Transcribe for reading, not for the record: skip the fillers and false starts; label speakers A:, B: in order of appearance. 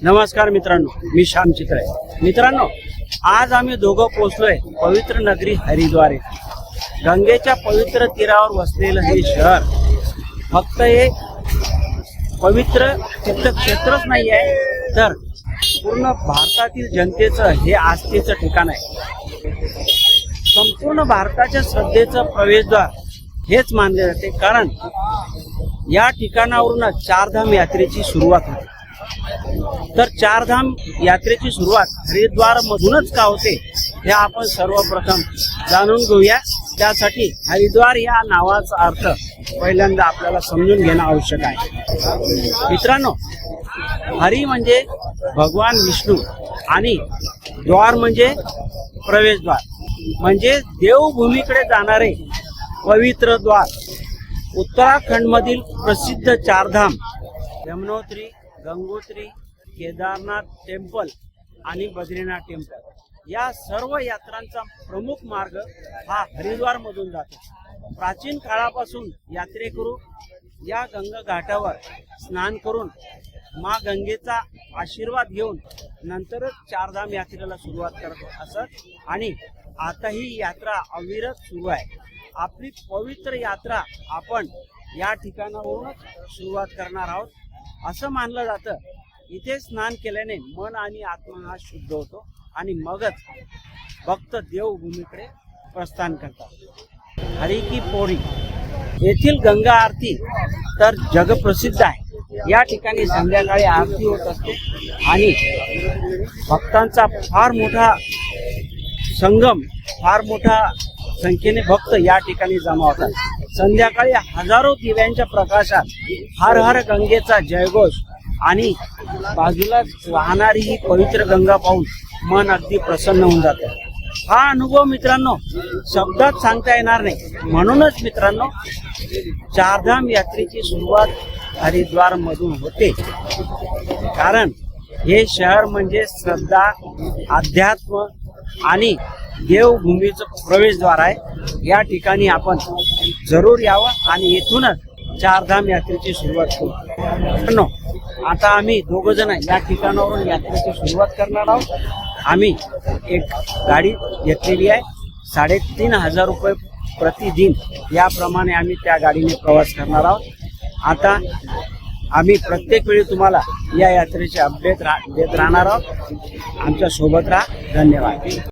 A: नमस्कार मित्रांनो, मी श्याम चित्रे. मित्रांनो, आज आम्ही दोघं पोहोचलोय पवित्र नगरी हरिद्वार येथे. गंगेच्या पवित्र तीरावर वसलेलं हे शहर फक्त एक पवित्र तीर्थक्षेत्रच नाही आहे, तर पूर्ण भारतातील जनतेचं हे आस्थेचं ठिकाण आहे. संपूर्ण भारताच्या श्रद्धेचं प्रवेशद्वार हेच मानले जाते, कारण या ठिकाणावरूनच चारधाम यात्रेची सुरुवात होते. तर चारधाम यात्रेची सुरुवात हरिद्वार मधूनच का होते हे आपण सर्वप्रथम जाणून घेऊया. त्यासाठी हरिद्वार या नावाचा अर्थ पहिल्यांदा आपल्याला समजून घेणं आवश्यक आहे. मित्रांनो, हरी म्हणजे भगवान विष्णू आणि द्वार म्हणजे प्रवेशद्वार, म्हणजे देवभूमीकडे जाणारे पवित्र द्वार. उत्तराखंड मधील प्रसिद्ध चारधाम यमुनोत्री, गंगोत्री, केदारनाथ टेम्पल आणि बद्रीनाथ टेम्पल या सर्व यात्रांचा प्रमुख मार्ग हा हरिद्वार मधून जातो. प्राचीन काळापासून यात्रेकरू या गंगा घाटावर स्नान करून माँ गंगेचा आशीर्वाद घेऊन नंतरच चारधाम यात्रेला सुरुवात करत असत आणि आता ही यात्रा अविरत सुरू आहे. आपली पवित्र यात्रा आपण या ठिकाणावरूनच सुरुवात करणार आहोत. असं मानलं जातं, इथे स्नान केल्याने मन आणि आत्मा हा शुद्ध होतो आणि मगच भक्त देवभूमीकडे प्रस्थान करतात. हरी की पौड़ी येथील गंगा आरती तर जगप्रसिद्ध आहे. या ठिकाणी संध्याकाळी आरती होत असते आणि भक्तांचा फार मोठा संगम, फार मोठा संख्येने भक्त या ठिकाणी जमा होतात. संध्याकाळी हजारो दिव्यांच्या प्रकाशात हर हर गंगेचा जयघोष आणि बाजूला वाहणारी ही पवित्र गंगा पाहून मन अगदी प्रसन्न होऊन जातं. हा अनुभव मित्रांनो शब्दात सांगता येणार नाही. म्हणूनच मित्रांनो, चारधाम यात्रेची सुरुवात हरिद्वार मधून होते, कारण हे शहर म्हणजे श्रद्धा, अध्यात्म आणि देवभूमीचं प्रवेशद्वार आहे. या ठिकाणी आपण जरूर यावं आणि येथूनच चारधाम यात्रेची सुरुवात करू. आता आम्ही दोघ जण या ठिकाणावरून यात्रेची सुरुवात करणार आहोत. आम्ही एक गाडी घेतलेली आहे. 3,500 रुपये प्रतिदिन याप्रमाणे आम्ही त्या गाडीने प्रवास करणार आहोत. आता आम्ही प्रत्येक वेळी तुम्हाला या यात्रेचे अपडेट देत राहणार आहोत. आमच्या सोबत राहा. धन्यवाद.